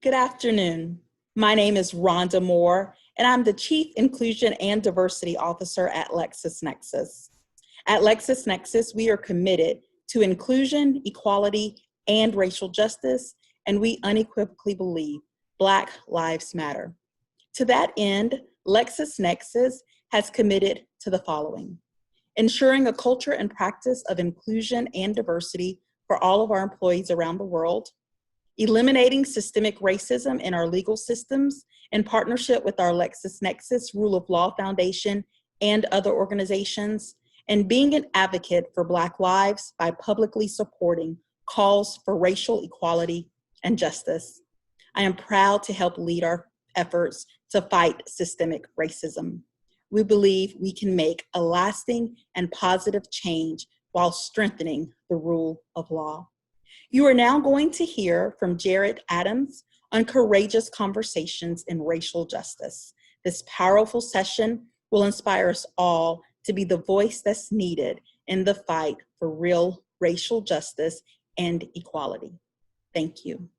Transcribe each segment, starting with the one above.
Good afternoon. My name is Rhonda Moore, and I'm the Chief Inclusion and Diversity Officer at LexisNexis. At LexisNexis, we are committed to inclusion, equality, and racial justice, and we unequivocally believe Black Lives Matter. To that end, LexisNexis has committed to the following: ensuring a culture and practice of inclusion and diversity for all of our employees around the world, eliminating systemic racism in our legal systems in partnership with our LexisNexis Rule of Law Foundation and other organizations, and being an advocate for Black lives by publicly supporting calls for racial equality and justice. I am proud to help lead our efforts to fight systemic racism. We believe we can make a lasting and positive change while strengthening the rule of law. You are now going to hear from Jared Adams on courageous conversations in racial justice. This powerful session will inspire us all to be the voice that's needed in the fight for real racial justice and equality. Thank you.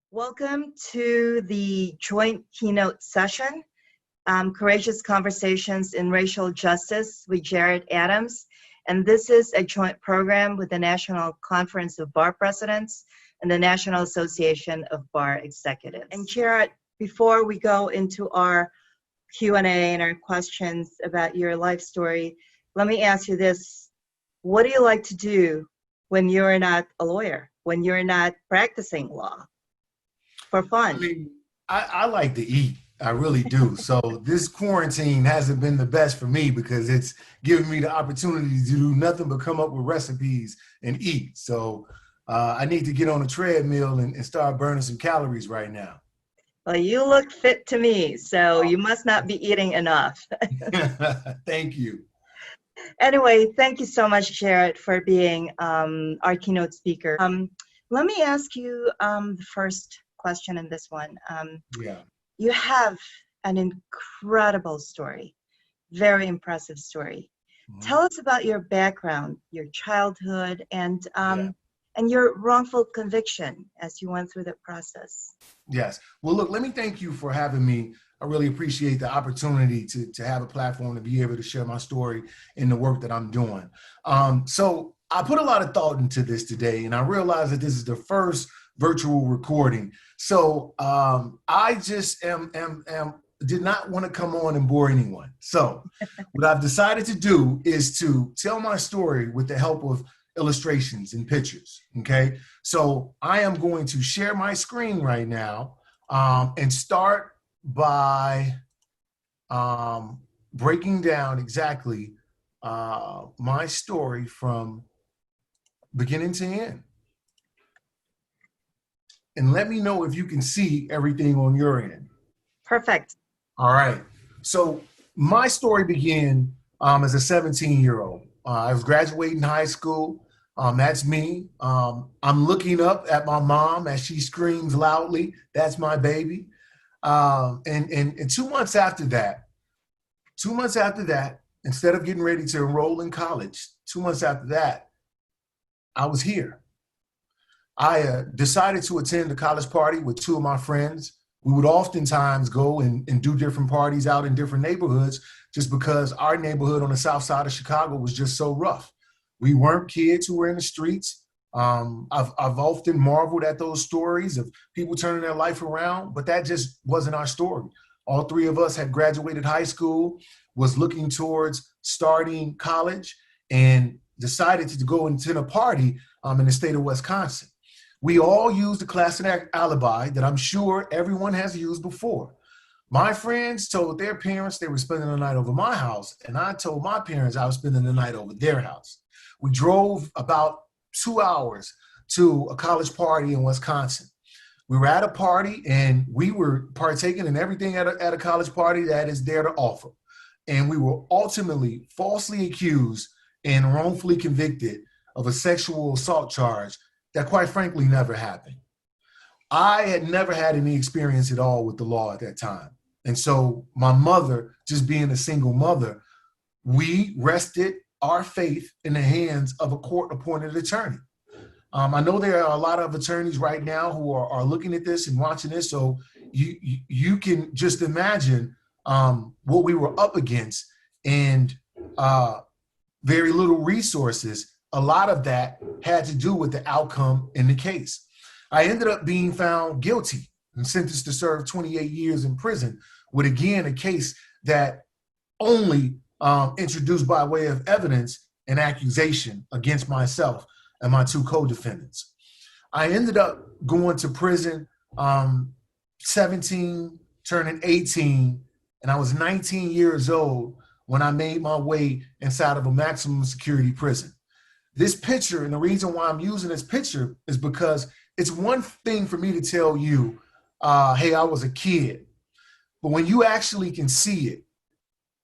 Welcome to the joint keynote session, Courageous Conversations in Racial Justice with Jared Adams. And this is a joint program with the National Conference of Bar Presidents and the National Association of Bar Executives. And Jared, before we go into our Q&A and our questions about your life story, let me ask you this. What do you like to do when you're not a lawyer, when you're not practicing law for fun? I mean, I like to eat. I really do. So this quarantine hasn't been the best for me because it's given me the opportunity to do nothing but come up with recipes and eat. So I need to get on a treadmill and start burning some calories right now. Well, you look fit to me, so you must not be eating enough. Thank you. Anyway, thank you so much, Jared, for being our keynote speaker. Let me ask you the first question in this one. You have an incredible story, very impressive story. Mm-hmm. Tell us about your background, your childhood, and your wrongful conviction as you went through the process. Yes. Well, look, let me thank you for having me. I really appreciate the opportunity to have a platform to be able to share my story in the work that I'm doing. So I put a lot of thought into this today, and I realized that this is the first virtual recording. So I just did not want to come on and bore anyone. So what I've decided to do is to tell my story with the help of illustrations and pictures, okay? So I am going to share my screen right now and start by breaking down exactly my story from beginning to end. And let me know if you can see everything on your end. Perfect. All right. So my story began as a 17-year-old. I was graduating high school. That's me. I'm looking up at my mom as she screams loudly. That's my baby. And 2 months after that, instead of getting ready to enroll in college, 2 months after that, I was here. I decided to attend a college party with two of my friends. We would oftentimes go and do different parties out in different neighborhoods just because our neighborhood on the south side of Chicago was just so rough. We weren't kids who were in the streets. I've often marveled at those stories of people turning their life around, but that just wasn't our story. All three of us had graduated high school, was looking towards starting college, and decided to go and attend a party in the state of Wisconsin. We all used the classic alibi that I'm sure everyone has used before. My friends told their parents they were spending the night over my house, and I told my parents I was spending the night over their house. We drove about 2 hours to a college party in Wisconsin. We were at a party, and we were partaking in everything at a college party that is there to offer. And we were ultimately falsely accused and wrongfully convicted of a sexual assault charge that quite frankly never happened. I had never had any experience at all with the law at that time. And so my mother, just being a single mother, we rested our faith in the hands of a court-appointed attorney. I know there are a lot of attorneys right now who are looking at this and watching this, so you can just imagine what we were up against, and very little resources. A lot of that had to do with the outcome in the case. I ended up being found guilty and sentenced to serve 28 years in prison with, again, a case that only introduced by way of evidence an accusation against myself and my two co-defendants. I ended up going to prison 17, turning 18, and I was 19 years old when I made my way inside of a maximum security prison. This picture, and the reason why I'm using this picture is because it's one thing for me to tell you, hey, I was a kid. But when you actually can see it,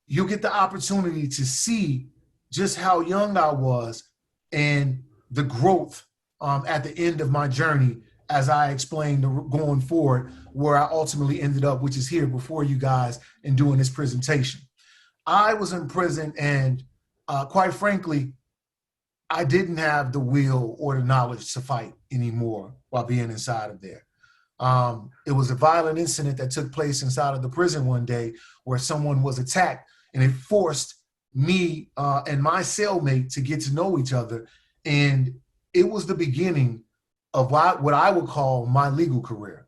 you'll get the opportunity to see just how young I was and the growth at the end of my journey, as I explained going forward, where I ultimately ended up, which is here before you guys and doing this presentation. I was in prison, and quite frankly, I didn't have the will or the knowledge to fight anymore while being inside of there. It was a violent incident that took place inside of the prison one day where someone was attacked, and it forced me and my cellmate to get to know each other. And it was the beginning of what I would call my legal career.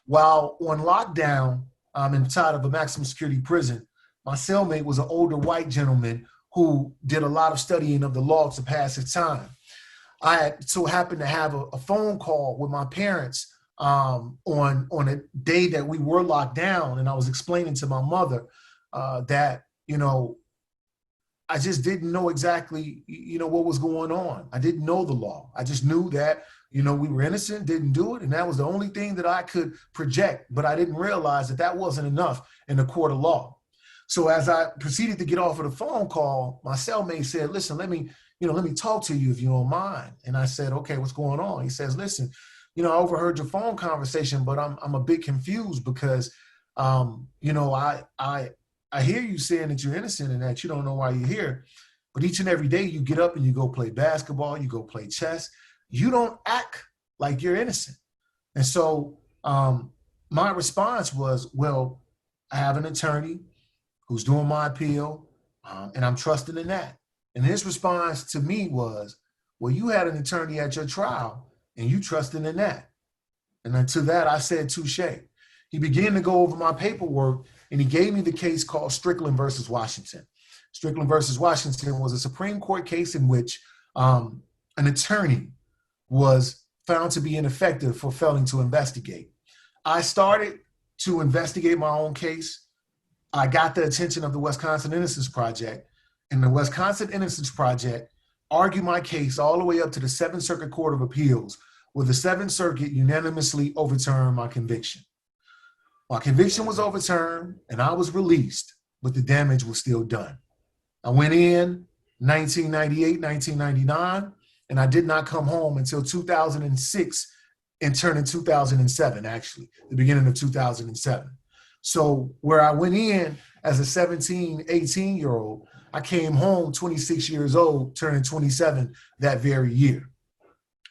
While on lockdown inside of a maximum security prison, my cellmate was an older white gentleman who did a lot of studying of the law to pass his time. I so happened to have a phone call with my parents on a day that we were locked down, and I was explaining to my mother that, I just didn't know exactly, what was going on. I didn't know the law. I just knew that, we were innocent, didn't do it, and that was the only thing that I could project. But I didn't realize that that wasn't enough in the court of law. So as I proceeded to get off of the phone call, my cellmate said, "Listen, let me talk to you if you don't mind." And I said, "Okay, what's going on?" He says, "Listen, I overheard your phone conversation, but I'm a bit confused because, I hear you saying that you're innocent and that you don't know why you're here, but each and every day you get up and you go play basketball, you go play chess. You don't act like you're innocent." And so my response was, "Well, I have an attorney who's doing my appeal, and I'm trusting in that." And his response to me was, "Well, you had an attorney at your trial, and you trusting in that." And then to that, I said, "Touche." He began to go over my paperwork, and he gave me the case called Strickland versus Washington. Strickland versus Washington was a Supreme Court case in which an attorney was found to be ineffective for failing to investigate. I started to investigate my own case. I got the attention of the Wisconsin Innocence Project, and the Wisconsin Innocence Project argued my case all the way up to the Seventh Circuit Court of Appeals, where the Seventh Circuit unanimously overturned my conviction. My conviction was overturned, and I was released, but the damage was still done. I went in 1998, 1999, and I did not come home until 2006 and turning 2007, actually, the beginning of 2007. So where I went in as a 17, 18-year-old, I came home 26 years old, turning 27 that very year.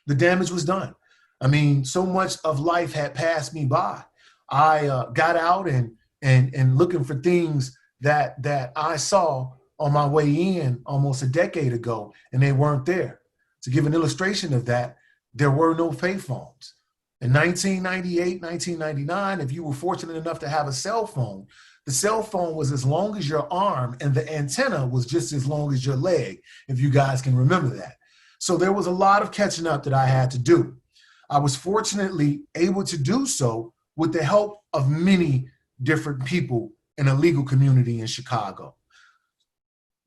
The damage was done. I mean, so much of life had passed me by. I got out and looking for things that I saw on my way in almost a decade ago, and they weren't there. To give an illustration of that, there were no payphones. In 1998, 1999, if you were fortunate enough to have a cell phone, the cell phone was as long as your arm and the antenna was just as long as your leg, if you guys can remember that. So there was a lot of catching up that I had to do. I was fortunately able to do so with the help of many different people in the legal community in Chicago.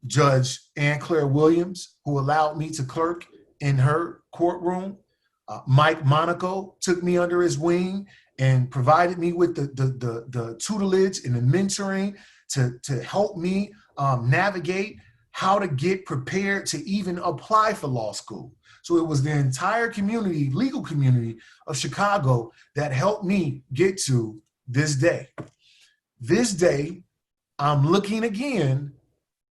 Judge Ann Claire Williams, who allowed me to clerk in her courtroom. Mike Monaco took me under his wing and provided me with the tutelage and the mentoring to help me navigate how to get prepared to even apply for law school. So it was the entire community, legal community of Chicago that helped me get to this day. This day, I'm looking again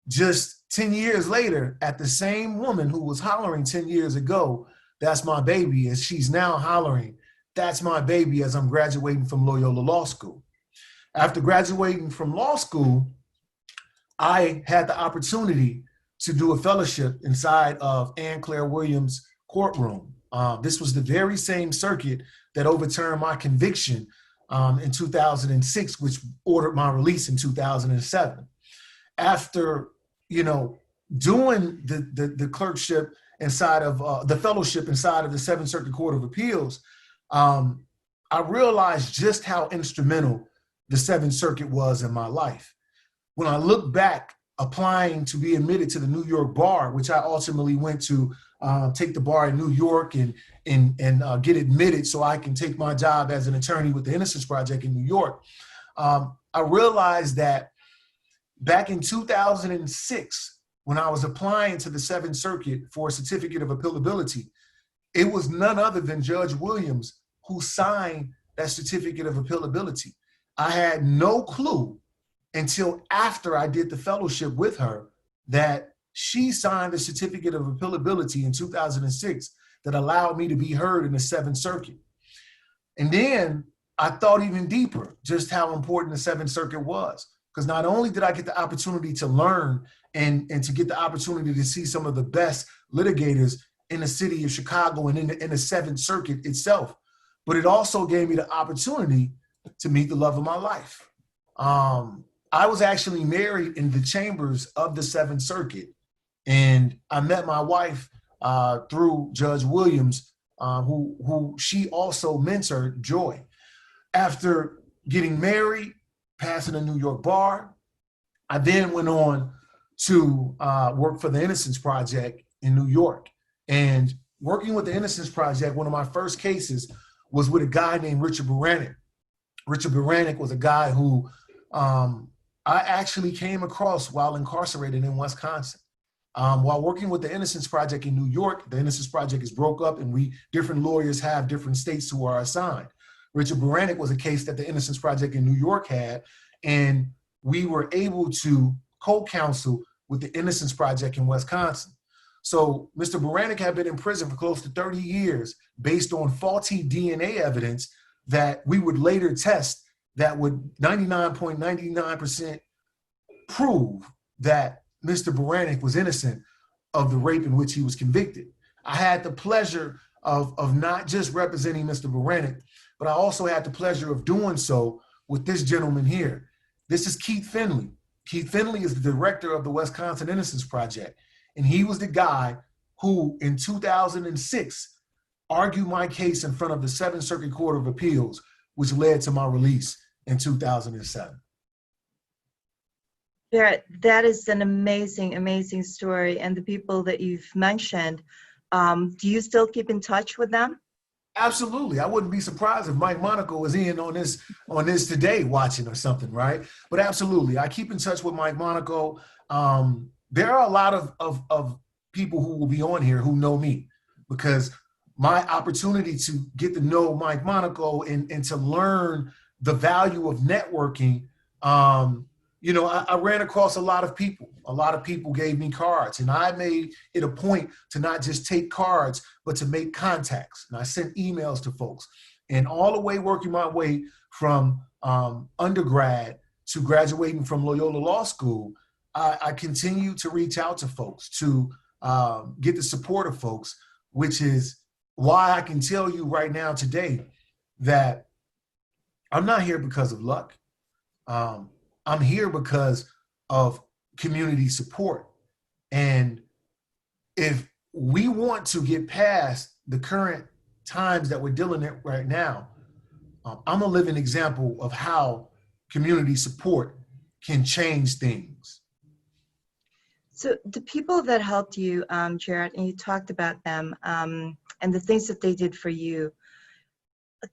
just 10 years later at the same woman who was hollering 10 years ago that's my baby. And she's now hollering, that's my baby, as I'm graduating from Loyola Law School. After graduating from law school, I had the opportunity to do a fellowship inside of Ann Claire Williams' courtroom. This was the very same circuit that overturned my conviction in 2006, which ordered my release in 2007. After, doing the clerkship inside of the fellowship inside of the Seventh Circuit Court of Appeals, I realized just how instrumental the Seventh Circuit was in my life. When I look back applying to be admitted to the New York bar, which I ultimately went to take the bar in New York and get admitted so I can take my job as an attorney with the Innocence Project in New York, I realized that back in 2006, when I was applying to the Seventh Circuit for a certificate of appealability, it was none other than Judge Williams who signed that certificate of appealability. I had no clue until after I did the fellowship with her that she signed a certificate of appealability in 2006 that allowed me to be heard in the Seventh Circuit. And then I thought even deeper just how important the Seventh Circuit was, because not only did I get the opportunity to learn and to get the opportunity to see some of the best litigators in the city of Chicago and in the Seventh Circuit itself, but it also gave me the opportunity to meet the love of my life. I was actually married in the chambers of the Seventh Circuit, and I met my wife through Judge Williams, who she also mentored, Joy. After getting married, passing a New York bar, I then went on to work for the Innocence Project in New York. And working with the Innocence Project, one of my first cases was with a guy named Richard Baranek. Richard Baranek was a guy who I actually came across while incarcerated in Wisconsin. While working with the Innocence Project in New York, the Innocence Project is broke up and different lawyers have different states who are assigned. Richard Baranek was a case that the Innocence Project in New York had, and we were able to co-counsel with the Innocence Project in Wisconsin. So Mr. Baranek had been in prison for close to 30 years based on faulty DNA evidence that we would later test that would 99.99% prove that Mr. Baranek was innocent of the rape in which he was convicted. I had the pleasure of not just representing Mr. Baranek, but I also had the pleasure of doing so with this gentleman here. This is Keith Finley. Keith Finley is the director of the Wisconsin Innocence Project, and he was the guy who in 2006 argued my case in front of the Seventh Circuit Court of Appeals, which led to my release in 2007. Garrett, that is an amazing, amazing story. And the people that you've mentioned, do you still keep in touch with them? Absolutely. I wouldn't be surprised if Mike Monaco was in on this today watching or something, right? But absolutely, I keep in touch with Mike Monaco. There are a lot of people who will be on here who know me, because my opportunity to get to know Mike Monaco and to learn the value of networking, I ran across a lot of people. A lot of people gave me cards, and I made it a point to not just take cards, but to make contacts. And I sent emails to folks, and all the way working my way from undergrad to graduating from Loyola Law School, I continue to reach out to folks to get the support of folks, which is why I can tell you right now today that I'm not here because of luck. I'm here because of community support. And if we want to get past the current times that we're dealing with right now, I'm a living example of how community support can change things. So the people that helped you, Jared, and you talked about them and the things that they did for you,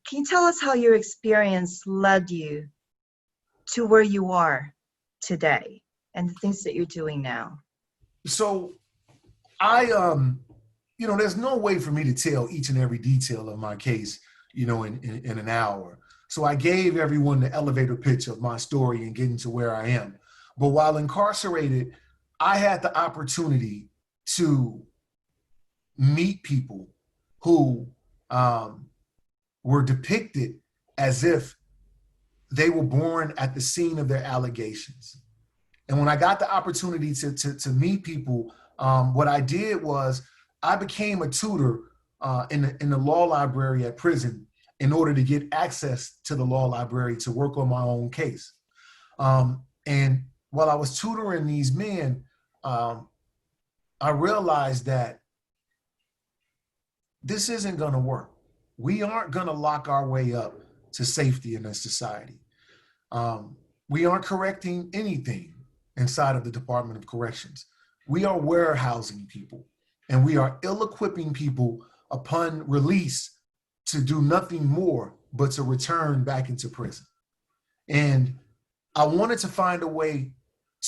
can you tell us how your experience led you to where you are today and the things that you're doing now? So there's no way for me to tell each and every detail of my case, in an hour. So I gave everyone the elevator pitch of my story and getting to where I am. But while incarcerated, I had the opportunity to meet people who were depicted as if they were born at the scene of their allegations. And when I got the opportunity to meet people, what I did was I became a tutor in the law library at prison in order to get access to the law library to work on my own case. And while I was tutoring these men, I realized that this isn't going to work. We aren't going to lock our way up to safety in this society. We aren't correcting anything inside of the Department of Corrections. We are warehousing people, and we are ill-equipping people upon release to do nothing more but to return back into prison. And I wanted to find a way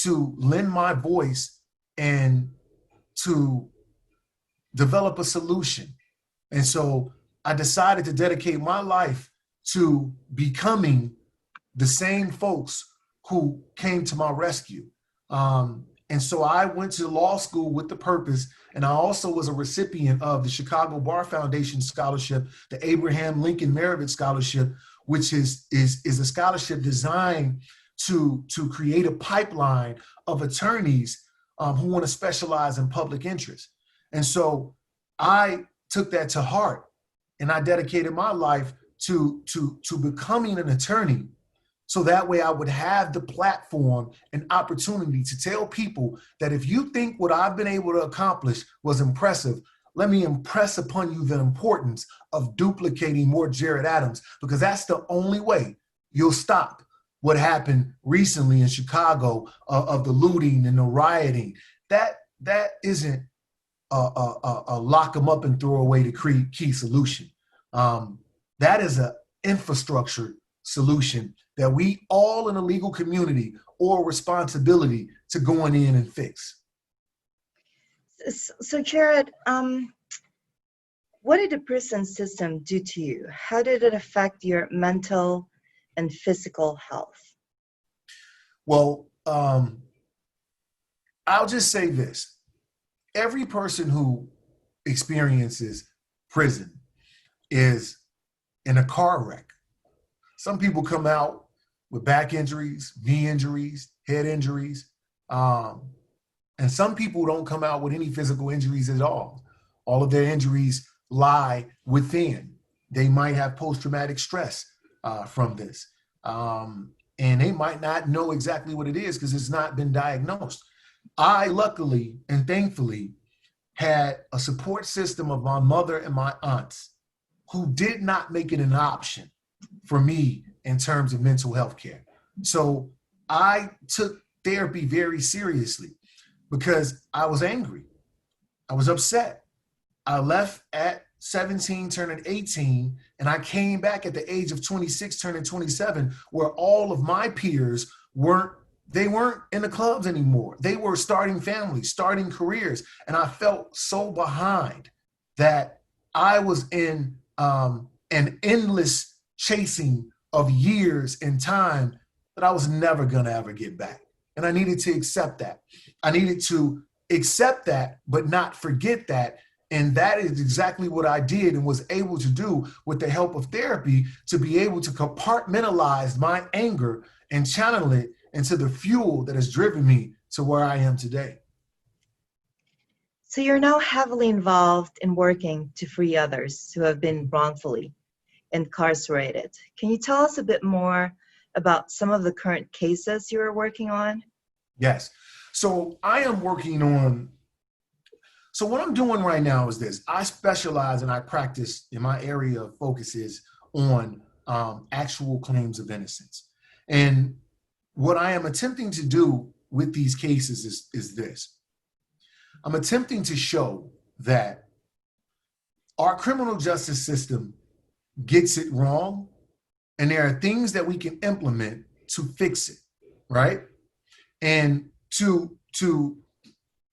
to lend my voice and to develop a solution. And so I decided to dedicate my life to becoming the same folks who came to my rescue. And so I went to law school with the purpose, and I also was a recipient of the Chicago Bar Foundation Scholarship, the Abraham Lincoln Merit Scholarship, which is a scholarship designed to create a pipeline of attorneys who want to specialize in public interest. And so I took that to heart, and I dedicated my life to becoming an attorney. So that way I would have the platform and opportunity to tell people that if you think what I've been able to accomplish was impressive, let me impress upon you the importance of duplicating more Jared Adams, because that's the only way you'll stop what happened recently in Chicago of the looting and the rioting. That isn't a lock them up and throw away the key solution. That is an infrastructure solution that we all in the legal community owe responsibility to going in and fix. So Jared, what did the prison system do to you? How did it affect your mental and physical health? Well, I'll just say this. Every person who experiences prison is in a car wreck. Some people come out with back injuries, knee injuries, head injuries. And some people don't come out with any physical injuries at all. All of their injuries lie within. They might have post-traumatic stress from this. And they might not know exactly what it is because it's not been diagnosed. I luckily and thankfully had a support system of my mother and my aunts who did not make it an option for me in terms of mental health care. So I took therapy very seriously because I was angry. I was upset. I left at 17, turning 18, and I came back at the age of 26, turning 27, where all of my peers weren't in the clubs anymore. They were starting families, starting careers, and I felt so behind that I was in an endless chasing of years and time that I was never gonna ever get back. And I needed to accept that. I needed to accept that, but not forget that. And that is exactly what I did and was able to do with the help of therapy, to be able to compartmentalize my anger and channel it into the fuel that has driven me to where I am today. So you're now heavily involved in working to free others who have been wrongfully incarcerated. Can you tell us a bit more about some of the current cases you are working on? Yes. So I am working on, so what I'm doing right now is this. I specialize and I practice, in my area of focus is on actual claims of innocence. And what I am attempting to do with these cases is this. I'm attempting to show that our criminal justice system gets it wrong, and there are things that we can implement to fix it, right? And to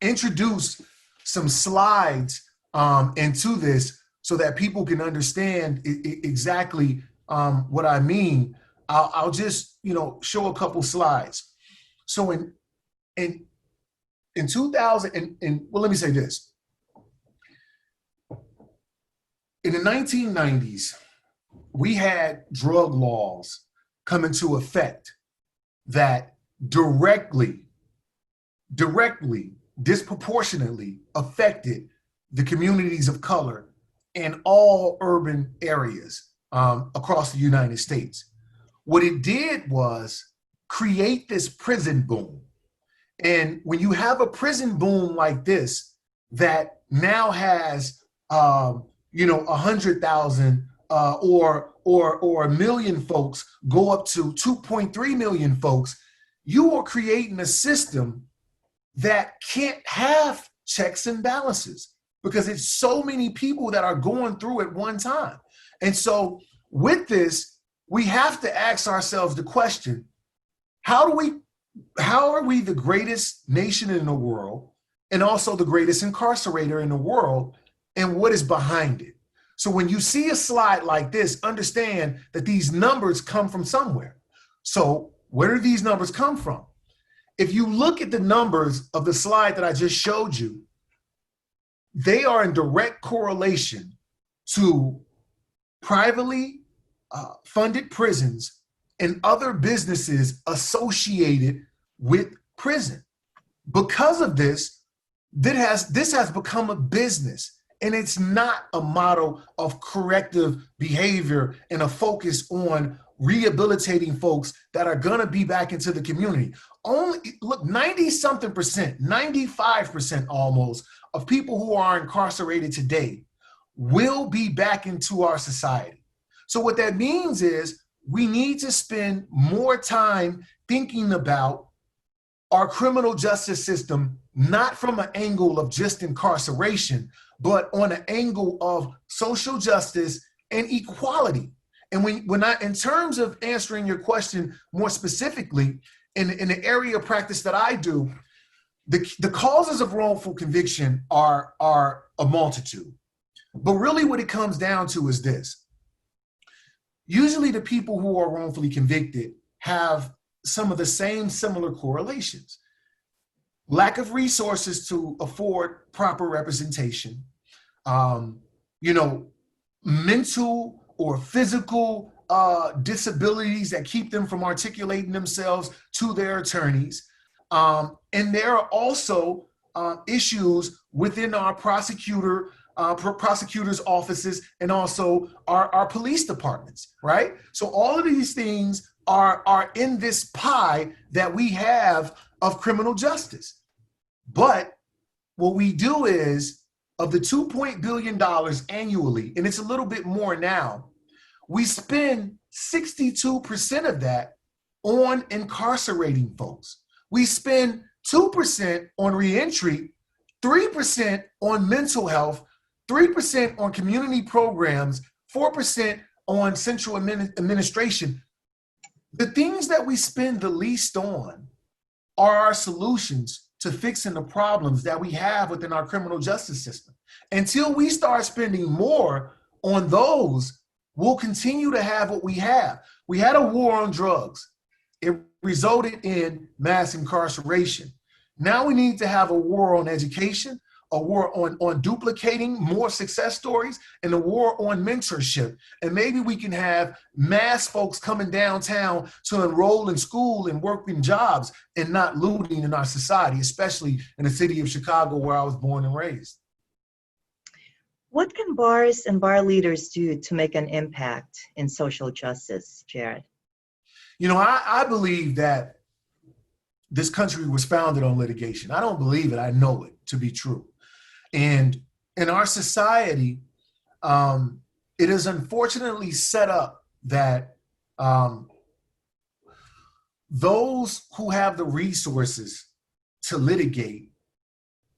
introduce some slides into this so that people can understand exactly what I mean. I'll just show a couple slides. So in 2000, well, let me say this. in the 1990s, we had drug laws come into effect that directly, disproportionately affected the communities of color in all urban areas across the United States. What it did was create this prison boom. And when you have a prison boom like this, that now has, 100,000 or a million folks go up to 2.3 million folks, you are creating a system that can't have checks and balances because it's so many people that are going through at one time. And so with this, we have to ask ourselves the question, how are we the greatest nation in the world and also the greatest incarcerator in the world, and what is behind it? So when you see a slide like this, understand that these numbers come from somewhere. So where do these numbers come from? If you look at the numbers of the slide that I just showed you, they are in direct correlation to privately funded prisons and other businesses associated with prison. Because of this, this has become a business, and it's not a model of corrective behavior and a focus on rehabilitating folks that are gonna be back into the community. Only, look, 90-something%, 95% almost of people who are incarcerated today will be back into our society. So what that means is we need to spend more time thinking about our criminal justice system, not from an angle of just incarceration, but on an angle of social justice and equality. And in terms of answering your question more specifically, in the area of practice that I do, the causes of wrongful conviction are a multitude. But really what it comes down to is this. Usually the people who are wrongfully convicted have some of the same similar correlations. Lack of resources to afford proper representation, mental or physical disabilities that keep them from articulating themselves to their attorneys. And there are also issues within our prosecutors' offices and also our police departments, right? So all of these things are in this pie that we have of criminal justice. But what we do is, of the $2 billion annually, and it's a little bit more now, we spend 62% of that on incarcerating folks. We spend 2% on reentry, 3% on mental health, 3% on community programs, 4% on central administration. The things that we spend the least on are our solutions to fixing the problems that we have within our criminal justice system. Until we start spending more on those, we'll continue to have what we have. We had a war on drugs. It resulted in mass incarceration. Now we need to have a war on education, a war on duplicating more success stories, and a war on mentorship. And maybe we can have mass folks coming downtown to enroll in school and work in jobs and not looting in our society, especially in the city of Chicago where I was born and raised. What can bars and bar leaders do to make an impact in social justice, Jared? I believe that this country was founded on litigation. I don't believe it, I know it to be true. And in our society, it is unfortunately set up that those who have the resources to litigate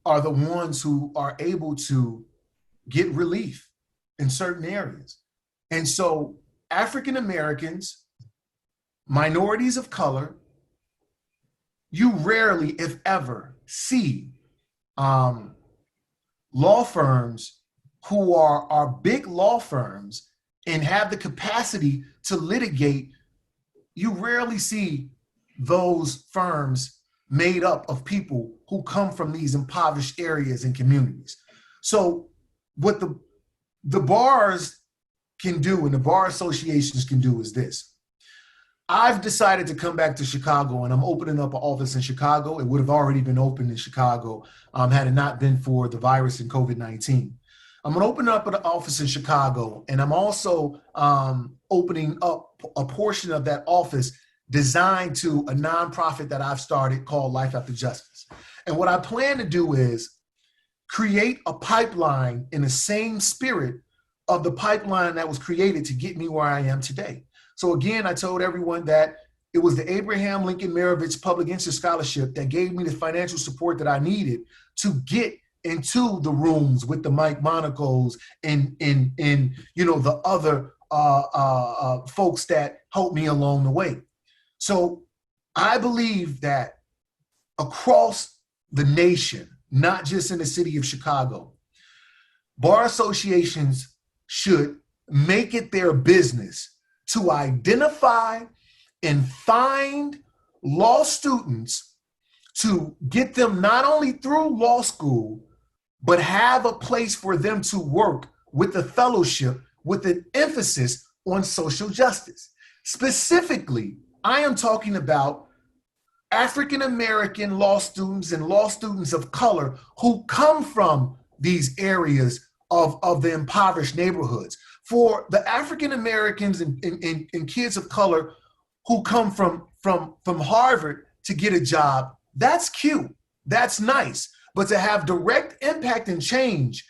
are the ones who are able to get relief in certain areas. And so African Americans, minorities of color, you rarely, if ever, see law firms who are big law firms and have the capacity to litigate. You rarely see those firms made up of people who come from these impoverished areas and communities. So what the bars can do and the bar associations can do is this. I've decided to come back to Chicago, and I'm opening up an office in Chicago. It would have already been open in Chicago had it not been for the virus and COVID-19. I'm going to open up an office in Chicago, and I'm also opening up a portion of that office designed to a nonprofit that I've started called Life After Justice. And what I plan to do is create a pipeline in the same spirit of the pipeline that was created to get me where I am today. So again, I told everyone that it was the Abraham Lincoln Maravich Public Interest Scholarship that gave me the financial support that I needed to get into the rooms with the Mike Monacos and the other folks that helped me along the way. So I believe that across the nation, not just in the city of Chicago, bar associations should make it their business to identify and find law students to get them not only through law school, but have a place for them to work with a fellowship with an emphasis on social justice. Specifically, I am talking about African-American law students and law students of color who come from these areas of the impoverished neighborhoods. For the African Americans and kids of color who come from Harvard to get a job, that's cute, that's nice. But to have direct impact and change,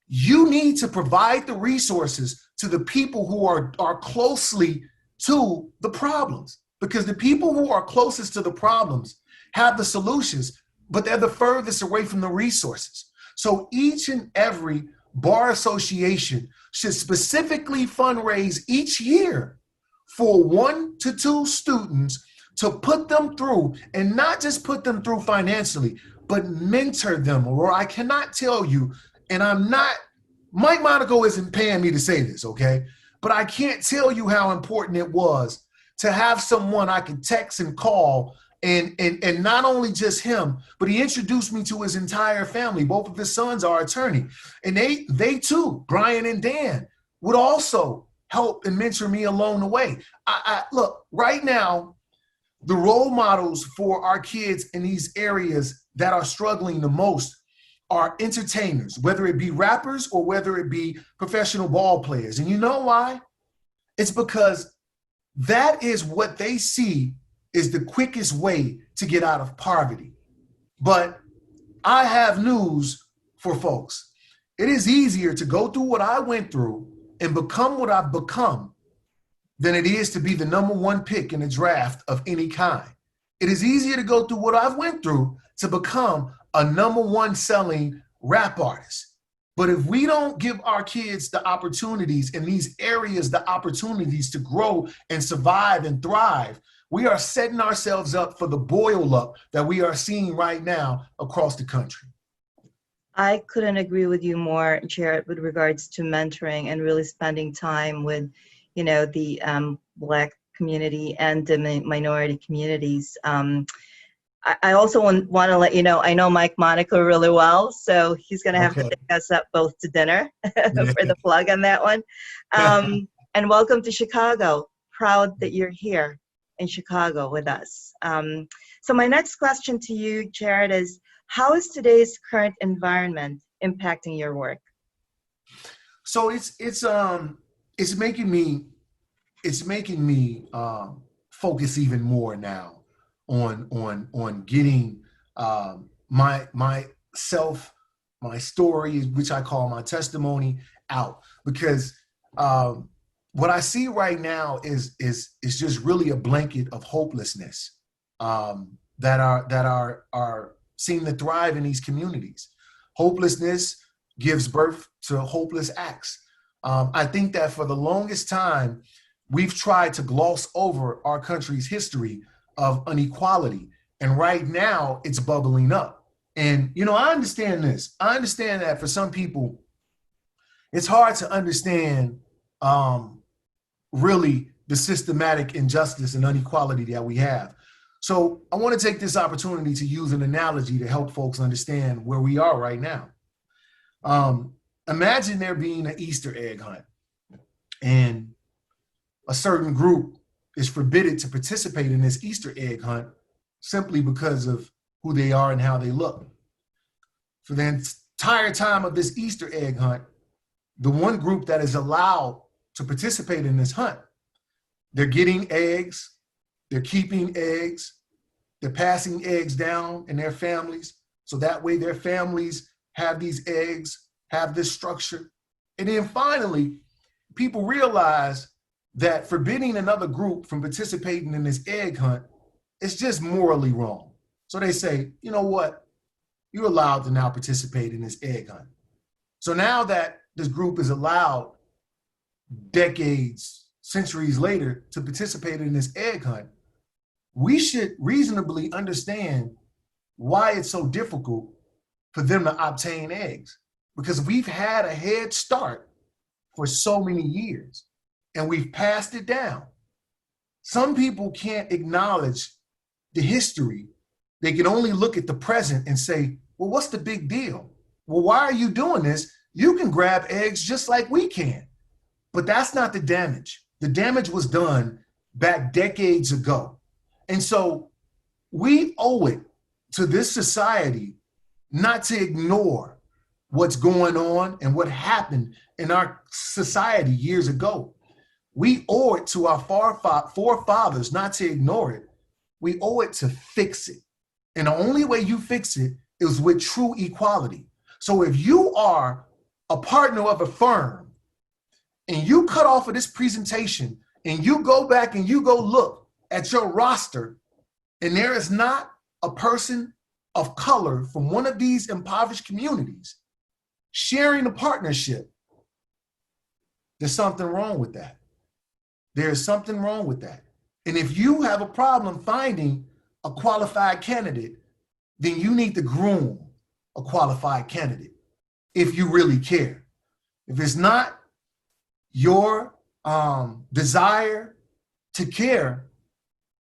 you need to provide the resources to the people who are closely to the problems. Because the people who are closest to the problems have the solutions, but they're the furthest away from the resources. So each and every bar association should specifically fundraise each year for 1 to 2 students to put them through, and not just put them through financially, but mentor them. Or I cannot tell you, and Mike Monaco isn't paying me to say this, okay? But I can't tell you how important it was to have someone I could text and call, and not only just him, but he introduced me to his entire family. Both of his sons are attorney, and they too, Brian and Dan, would also help and mentor me along the way. I look, right now, the role models for our kids in these areas that are struggling the most are entertainers, whether it be rappers or whether it be professional ball players. And you know why? It's because that is what they see is the quickest way to get out of poverty. But I have news for folks. It is easier to go through what I went through and become what I've become than it is to be the #1 pick in a draft of any kind. It is easier to go through what I've went through to become a #1 selling rap artist. But if we don't give our kids the opportunities in these areas, the opportunities to grow and survive and thrive, we are setting ourselves up for the boil up that we are seeing right now across the country. I couldn't agree with you more, Jared, with regards to mentoring and really spending time with, the Black community and the minority communities. I also want to let you know, I know Mike Monaco really well, so he's going to have to take us up both to dinner for the plug on that one. And welcome to Chicago. Proud that you're here in Chicago with us. So my next question to you, Jared, is how is today's current environment impacting your work? So it's making me focus even more now on getting myself, my story, which I call my testimony, out, because what I see right now is just really a blanket of hopelessness that are seem to thrive in these communities. Hopelessness gives birth to hopeless acts. I think that for the longest time, we've tried to gloss over our country's history of inequality. And right now it's bubbling up. And, I understand this. I understand that for some people, it's hard to understand really the systematic injustice and inequality that we have. So I want to take this opportunity to use an analogy to help folks understand where we are right now. Imagine there being an Easter egg hunt and a certain group is forbidden to participate in this Easter egg hunt simply because of who they are and how they look. For the entire time of this Easter egg hunt, the one group that is allowed to participate in this hunt, they're getting eggs, they're keeping eggs, they're passing eggs down in their families. So that way their families have these eggs, have this structure. And then finally, people realize that forbidding another group from participating in this egg hunt is just morally wrong. So they say, you know what? You're allowed to now participate in this egg hunt. So now that this group is allowed decades, centuries later to participate in this egg hunt, we should reasonably understand why it's so difficult for them to obtain eggs. Because we've had a head start for so many years and we've passed it down. Some people can't acknowledge the history. They can only look at the present and say, well, what's the big deal? Well, why are you doing this? You can grab eggs just like we can. But that's not the damage. The damage was done back decades ago. And so we owe it to this society not to ignore what's going on and what happened in our society years ago. We owe it to our forefathers not to ignore it. We owe it to fix it. And the only way you fix it is with true equality. So if you are a partner of a firm and you cut off of this presentation and you go back and you go look at your roster and there is not a person of color from one of these impoverished communities sharing a partnership, there's something wrong with that. There's something wrong with that. And if you have a problem finding a qualified candidate, then you need to groom a qualified candidate if you really care. If it's not your desire to care,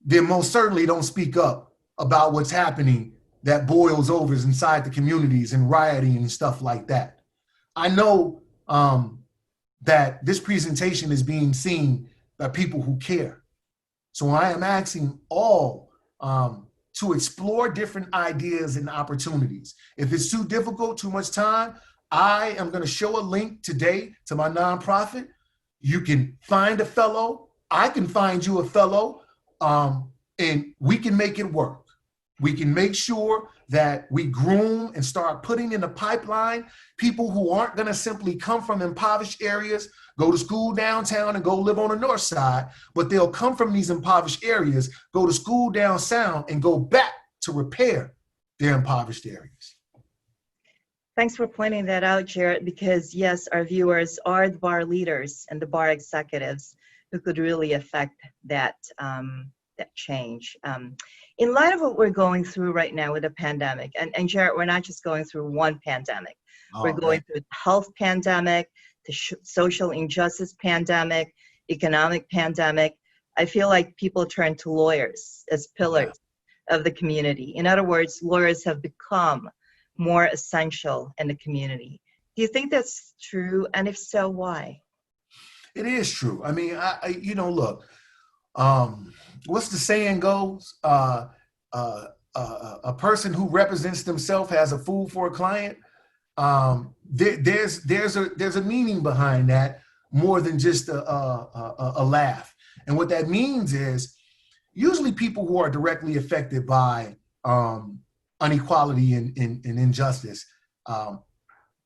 then most certainly don't speak up about what's happening that boils over inside the communities and rioting and stuff like that. I know that this presentation is being seen by people who care. So I am asking all to explore different ideas and opportunities. If it's too difficult, too much time, I am going to show a link today to my nonprofit. You can find a fellow. I can find you a fellow, and we can make it work. We can make sure that we groom and start putting in the pipeline people who aren't going to simply come from impoverished areas, go to school downtown and go live on the north side, but they'll come from these impoverished areas, go to school down south and go back to repair their impoverished areas. Thanks for pointing that out, Jared, because yes, our viewers are the bar leaders and the bar executives who could really affect that, that change. In light of what we're going through right now with the pandemic, and Jared, we're not just going through one pandemic. We're going through the health pandemic, the social injustice pandemic, economic pandemic. I feel like people turn to lawyers as pillars of the community. In other words, lawyers have become more essential in the community. Do you think that's true? And if so, why? It is true. I mean, you know, look, what's the saying goes? A person who represents themselves has a fool for a client. There's a meaning behind that more than just a laugh. And what that means is usually people who are directly affected by inequality and injustice,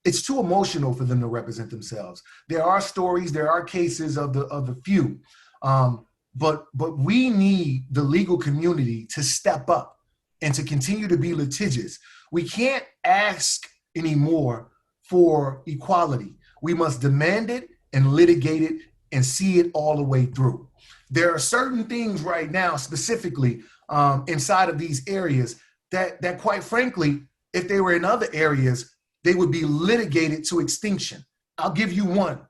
it's too emotional for them to represent themselves. There are stories, there are cases of the few, but we need the legal community to step up and to continue to be litigious. We can't ask anymore for equality. We must demand it and litigate it and see it all the way through. There are certain things right now, specifically inside of these areas, that quite frankly, if they were in other areas, they would be litigated to extinction. I'll give you one.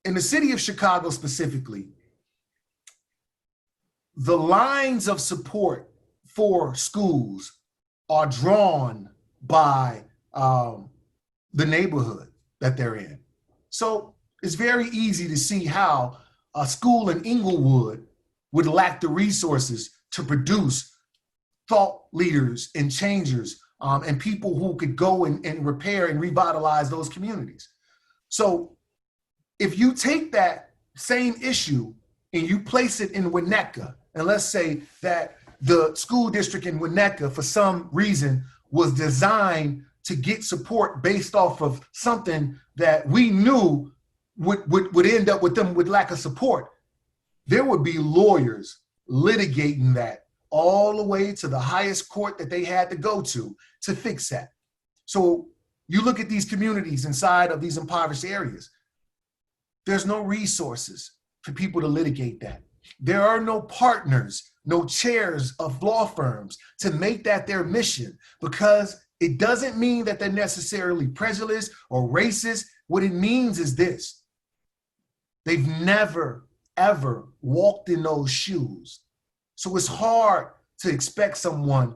In the city of Chicago specifically, the lines of support for schools are drawn by the neighborhood that they're in. So it's very easy to see how a school in Inglewood would lack the resources to produce thought leaders and changers and people who could go and repair and revitalize those communities. So if you take that same issue and you place it in Winnetka, and let's say that the school district in Winnetka, for some reason, was designed to get support based off of something that we knew would end up with them with lack of support, there would be lawyers litigating that all the way to the highest court that they had to go to fix that. So you look at these communities inside of these impoverished areas, there's no resources for people to litigate that. There are no partners, no chairs of law firms to make that their mission, because it doesn't mean that they're necessarily prejudiced or racist. What it means is this: they've never, ever walked in those shoes. So it's hard to expect someone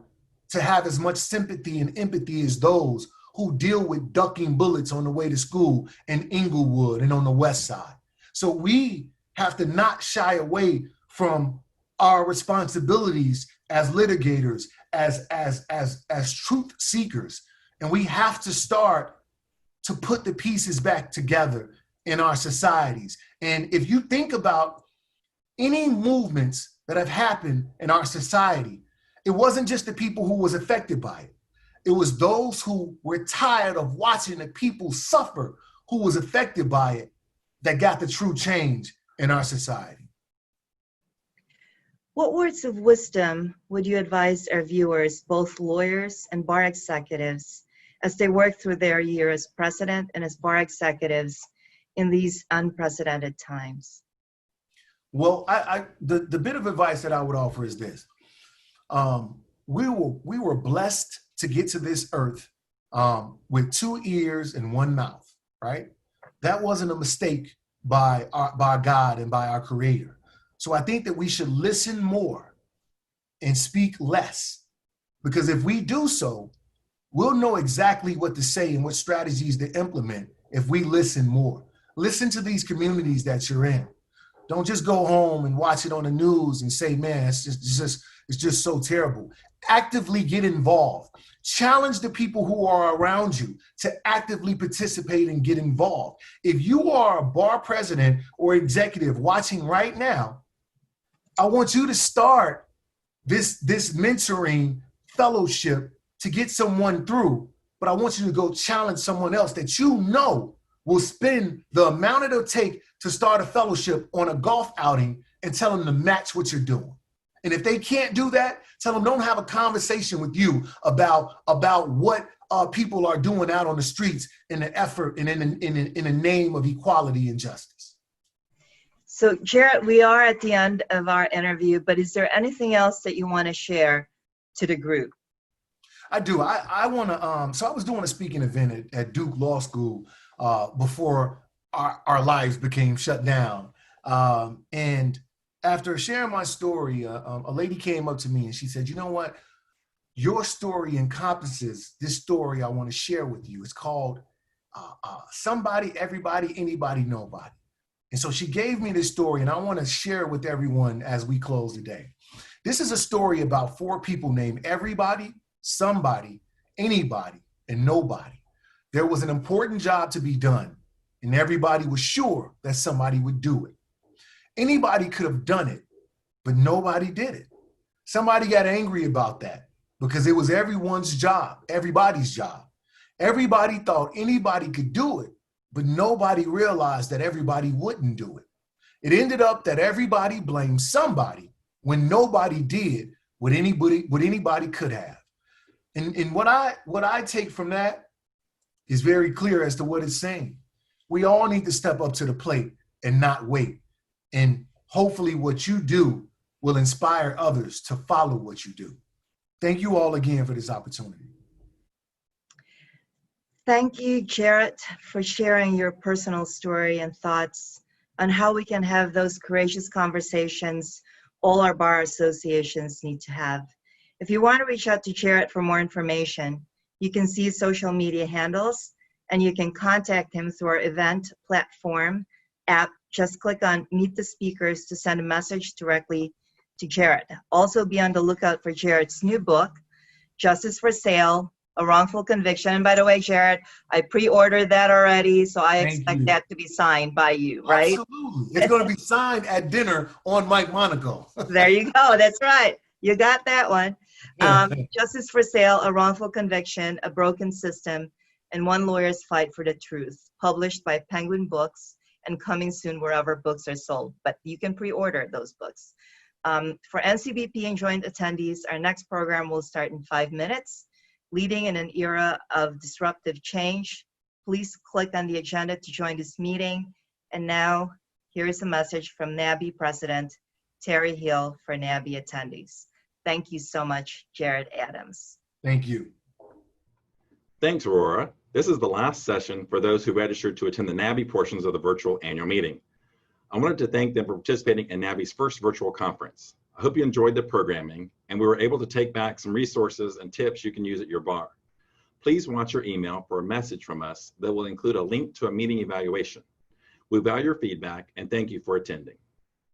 to have as much sympathy and empathy as those who deal with ducking bullets on the way to school in Inglewood and on the West Side. So we have to not shy away from our responsibilities as litigators, as truth seekers. And we have to start to put the pieces back together in our societies. And if you think about any movements that have happened in our society, it wasn't just the people who was affected by it. It was those who were tired of watching the people suffer who was affected by it that got the true change in our society. What words of wisdom would you advise our viewers, both lawyers and bar executives, as they work through their year as president and as bar executives in these unprecedented times? Well, the bit of advice that I would offer is this. We were blessed to get to this earth with 2 ears and 1 mouth, right? That wasn't a mistake by God and by our Creator. So I think that we should listen more and speak less, because if we do so, we'll know exactly what to say and what strategies to implement if we listen more. Listen to these communities that you're in. Don't just go home and watch it on the news and say, man, it's just so terrible. Actively get involved. Challenge the people who are around you to actively participate and get involved. If you are a bar president or executive watching right now, I want you to start this mentoring fellowship to get someone through, but I want you to go challenge someone else that you know will spend the amount it'll take to start a fellowship on a golf outing, and tell them to match what you're doing. And if they can't do that, tell them don't have a conversation with you about what people are doing out on the streets in the effort and in the name of equality and justice. So Jarrett, we are at the end of our interview, but is there anything else that you want to share to the group? I do. I want to, so I was doing a speaking event at Duke Law School before our lives became shut down. And after sharing my story, a lady came up to me and she said, you know what? Your story encompasses this story I want to share with you. It's called Somebody, Everybody, Anybody, Nobody. And so she gave me this story, and I want to share it with everyone as we close today. This is a story about 4 people named Everybody, Somebody, Anybody, and Nobody. There was an important job to be done, and everybody was sure that somebody would do it. Anybody could have done it, but nobody did it. Somebody got angry about that because it was everyone's job, everybody's job. Everybody thought anybody could do it, but nobody realized that everybody wouldn't do it. It ended up that everybody blamed somebody when nobody did what anybody could have. And what I take from that is very clear as to what it's saying. We all need to step up to the plate and not wait. And hopefully what you do will inspire others to follow what you do. Thank you all again for this opportunity. Thank you, Jarrett, for sharing your personal story and thoughts on how we can have those courageous conversations all our bar associations need to have. If you want to reach out to Jarrett for more information, You can see social media handles, and you can contact him through our event platform app. Just click on Meet the Speakers to send a message directly to Jared. Also be on the lookout for Jared's new book, Justice for Sale, A Wrongful Conviction. And by the way, Jared, I pre-ordered that already, so I Thank expect you. that to be signed by you, right? Absolutely. It's going to be signed at dinner on Mike Monaco. There you go. That's right. You got that one. Justice for Sale, A Wrongful Conviction, A Broken System, and One Lawyer's Fight for the Truth, published by Penguin Books and coming soon wherever books are sold. But you can pre-order those books. For NCBP and joint attendees, our next program will start in 5 minutes. Leading in an era of disruptive change, please click on the agenda to join this meeting. And now, here is a message from NABE President Terry Hill for NABE attendees. Thank you so much, Jared Adams. Thank you. Thanks, Aurora. This is the last session for those who registered to attend the NABE portions of the virtual annual meeting. I wanted to thank them for participating in NABE's first virtual conference. I hope you enjoyed the programming and we were able to take back some resources and tips you can use at your bar. Please watch your email for a message from us that will include a link to a meeting evaluation. We value your feedback and thank you for attending.